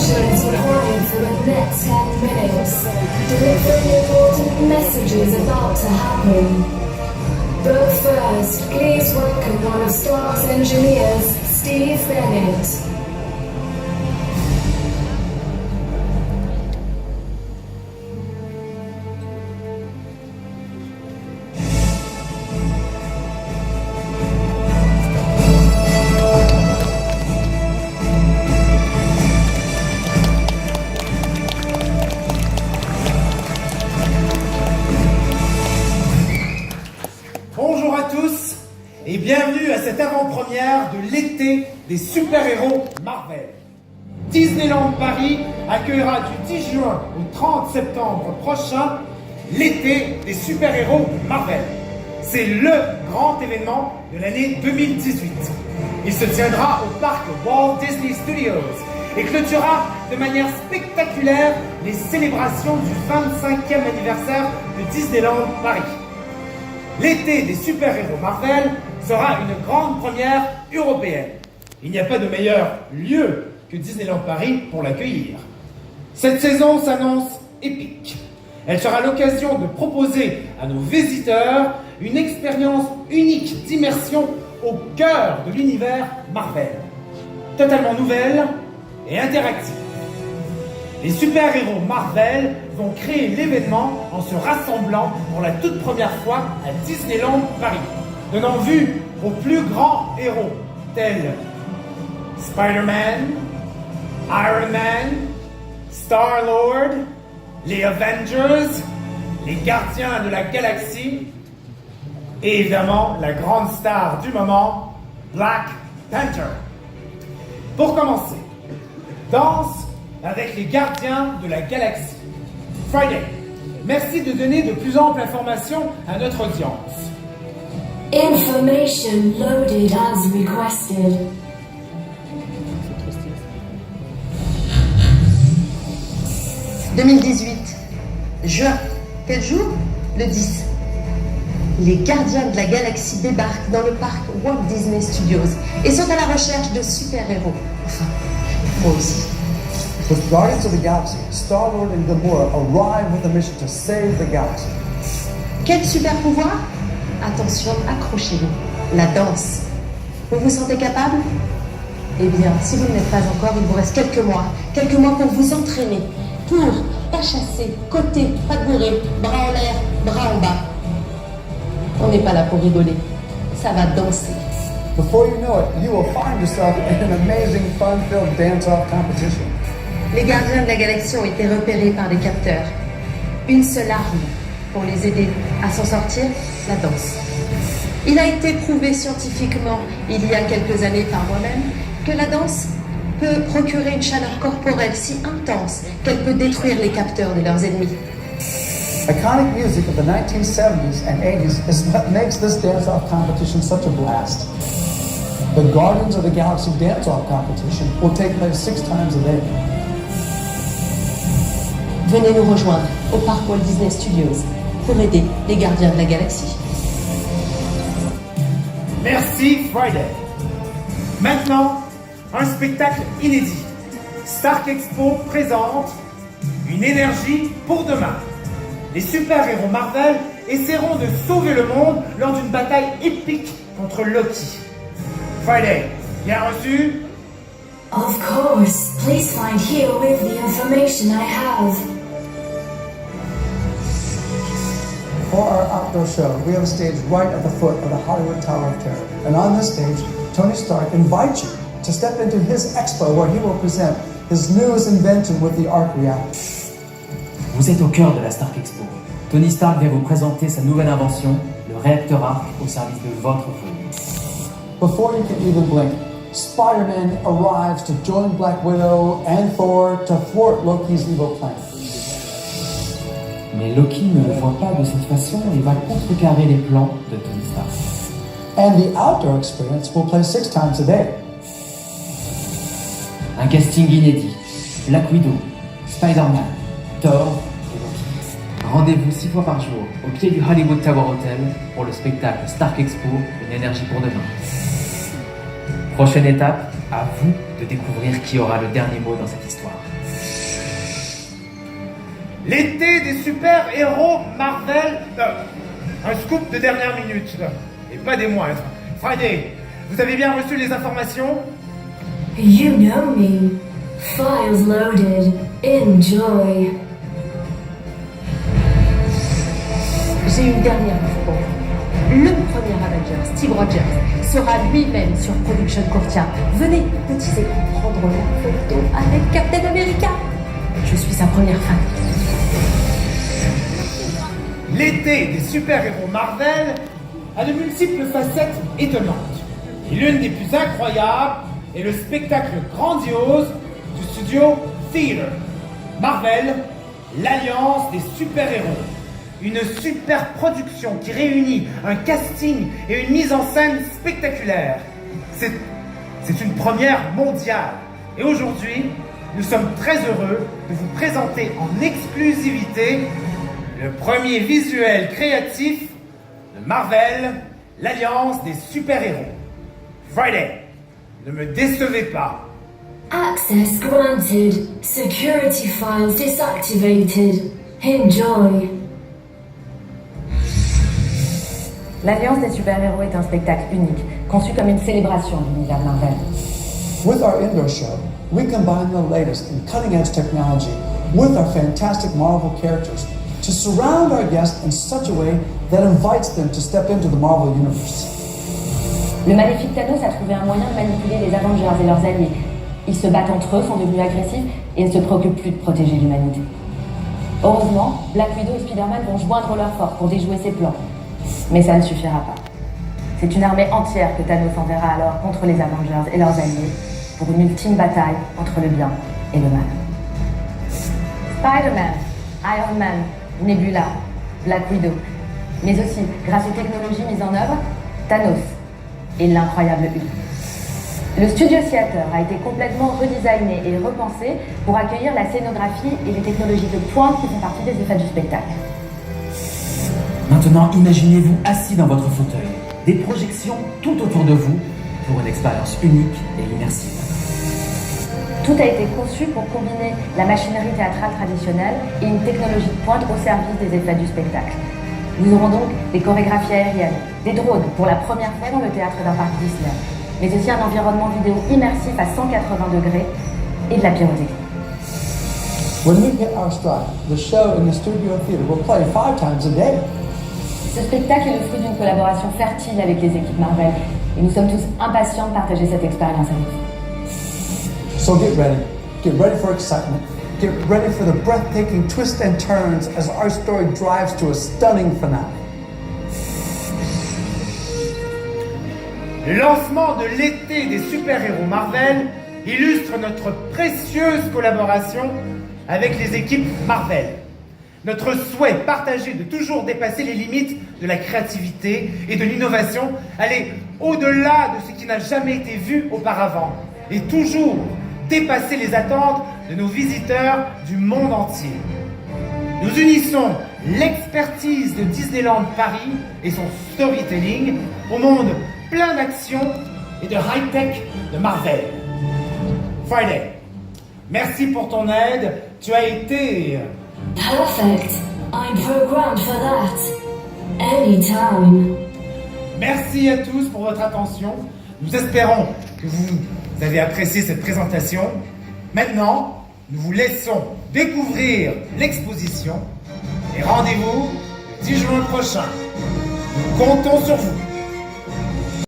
insurance required for the next 10 minutes. Delivering important messages about to happen. But first, please welcome one of Stark's engineers, Steve Bennett. Bonjour à tous et bienvenue à cette avant-première de l'été des super-héros Marvel. Disneyland Paris accueillera du 10 juin au 30 septembre prochain l'été des super-héros Marvel. C'est le grand événement de l'année 2018. Il se tiendra au parc Walt Disney Studios et clôturera de manière spectaculaire les célébrations du 25e anniversaire de Disneyland Paris. L'été des super-héros Marvel sera une grande première européenne. Il n'y a pas de meilleur lieu que Disneyland Paris pour l'accueillir. Cette saison s'annonce épique. Elle sera l'occasion de proposer à nos visiteurs une expérience unique d'immersion au cœur de l'univers Marvel. Totalement nouvelle et interactive. Les super-héros Marvel vont créer l'événement en se rassemblant pour la toute première fois à Disneyland Paris, donnant vue aux plus grands héros tels Spider-Man, Iron Man, Star-Lord, les Avengers, les Gardiens de la Galaxie et évidemment la grande star du moment, Black Panther. Pour commencer, danse avec les Gardiens de la Galaxie. Friday, merci de donner de plus amples informations à notre audience. Information loaded as requested. « 2018, juin. Quel jour? Le 10. Les Gardiens de la Galaxie débarquent dans le parc Walt Disney Studios et sont à la recherche de super-héros. Enfin, moi aussi. With Guardians of the Galaxy, Star-Lord and Gamora arrive with a mission to save the galaxy. Quel super pouvoir? Attention, accrochez-vous. La danse. Vous vous sentez capable? Eh bien, si vous ne l'êtes pas encore, il vous reste quelques mois pour vous entraîner, pour pas chasser, côté, pas bourré, bras en l'air, bras en bas. On n'est pas là pour rigoler, ça va danser. Before you know it, you will find yourself in an amazing, fun-filled dance-off competition. Les Gardiens de la Galaxie ont été repérés par des capteurs. Une seule arme pour les aider à s'en sortir, la danse. Il a été prouvé scientifiquement, il y a quelques années par moi-même, que la danse peut procurer une chaleur corporelle si intense qu'elle peut détruire les capteurs de leurs ennemis. Iconic music of the 1970s and 80s is what makes this dance-off competition such a blast. The Guardians of the Galaxy dance-off competition will take place 6 times a day. Venez nous rejoindre au parc Walt Disney Studios pour aider les Gardiens de la Galaxie. Merci Friday. Maintenant, un spectacle inédit. Stark Expo présente une énergie pour demain. Les super-héros Marvel essaieront de sauver le monde lors d'une bataille épique contre Loki. Friday, bien reçu? Of course. Please find herewith the information I have. For our outdoor show, we have a stage right at the foot of the Hollywood Tower of Terror. And on this stage, Tony Stark invites you to step into his expo where he will present his newest invention with the Arc Reactor. Vous êtes au cœur de la Stark Expo. Tony Stark vient vous présenter sa nouvelle invention, le réacteur Arc, au service de votre folie. Before you can even blink, Spider-Man arrives to join Black Widow and Thor to thwart Loki's evil plan. Mais Loki ne le voit pas de cette façon et va contrecarrer les plans de Tony Stark. And the outdoor experience will play 6 times a day. Un casting inédit. Black Widow, Spider-Man, Thor et Loki. Rendez-vous 6 fois par jour au pied du Hollywood Tower Hotel pour le spectacle Stark Expo, une énergie pour demain. Prochaine étape, à vous de découvrir qui aura le dernier mot dans cette histoire. L'été des super-héros Marvel. Un scoop de dernière minute. Et pas des moindres. Friday, vous avez bien reçu les informations? You know me. Files loaded. Enjoy. J'ai une dernière info pour vous. Le premier Avenger, Steve Rogers, sera lui-même sur Production Courtia. Venez, petits écrans, prendre la photo avec Captain America. Je suis sa première fan. L'été des super-héros Marvel a de multiples facettes étonnantes. Et l'une des plus incroyables est le spectacle grandiose du studio Theater. Marvel, l'alliance des super-héros. Une super production qui réunit un casting et une mise en scène spectaculaire. C'est une première mondiale. Et aujourd'hui, nous sommes très heureux de vous présenter en exclusivité le premier visuel créatif de Marvel, l'alliance des super-héros. Friday, ne me décevez pas. Access granted. Security files disactivated. Enjoy. L'Alliance des super-héros est un spectacle unique, conçu comme une célébration de l'univers Marvel. With our indoor show, we combine the latest in cutting-edge technology with our fantastic Marvel characters to surround our guests in such a way that invites them to step into the Marvel Universe. Le maléfique Thanos a trouvé un moyen de manipuler les Avengers et leurs alliés. Ils se battent entre eux, sont devenus agressifs et ne se préoccupent plus de protéger l'humanité. Heureusement, Black Widow et Spider-Man vont joindre leurs forces pour déjouer ses plans. Mais ça ne suffira pas. C'est une armée entière que Thanos enverra alors contre les Avengers et leurs alliés pour une ultime bataille entre le bien et le mal. Spider-Man, Iron Man, Nebula, Black Widow, mais aussi, grâce aux technologies mises en œuvre, Thanos et l'incroyable Hulk. Le studio Theater a été complètement redesigné et repensé pour accueillir la scénographie et les technologies de pointe qui font partie des effets du spectacle. Maintenant, imaginez-vous assis dans votre fauteuil, des projections tout autour de vous pour une expérience unique et immersive. Tout a été conçu pour combiner la machinerie théâtrale traditionnelle et une technologie de pointe au service des effets du spectacle. Nous aurons donc des chorégraphies aériennes, des drones pour la première fois dans le théâtre d'un parc Disney, mais aussi un environnement vidéo immersif à 180 degrés et de la pyrotechnie. When we hit our stride, the show in the studio theater will play 5 times a day. Ce spectacle est le fruit d'une collaboration fertile avec les équipes Marvel et nous sommes tous impatients de partager cette expérience avec vous. So get ready. Get ready for excitement. Get ready for the breathtaking twists and turns as our story drives to a stunning finale. Le lancement de l'été des super-héros Marvel illustre notre précieuse collaboration avec les équipes Marvel. Notre souhait partagé de toujours dépasser les limites de la créativité et de l'innovation, aller au-delà de ce qui n'a jamais été vu auparavant et toujours dépasser les attentes de nos visiteurs du monde entier. Nous unissons l'expertise de Disneyland Paris et son storytelling au monde plein d'action et de high-tech de Marvel. Friday, merci pour ton aide. Tu as été... Perfect. I'm programmed for that. Anytime. Merci à tous pour votre attention. Nous espérons que vous avez apprécié cette présentation. Maintenant, nous vous laissons découvrir l'exposition et rendez-vous le 10 juin prochain. Nous comptons sur vous.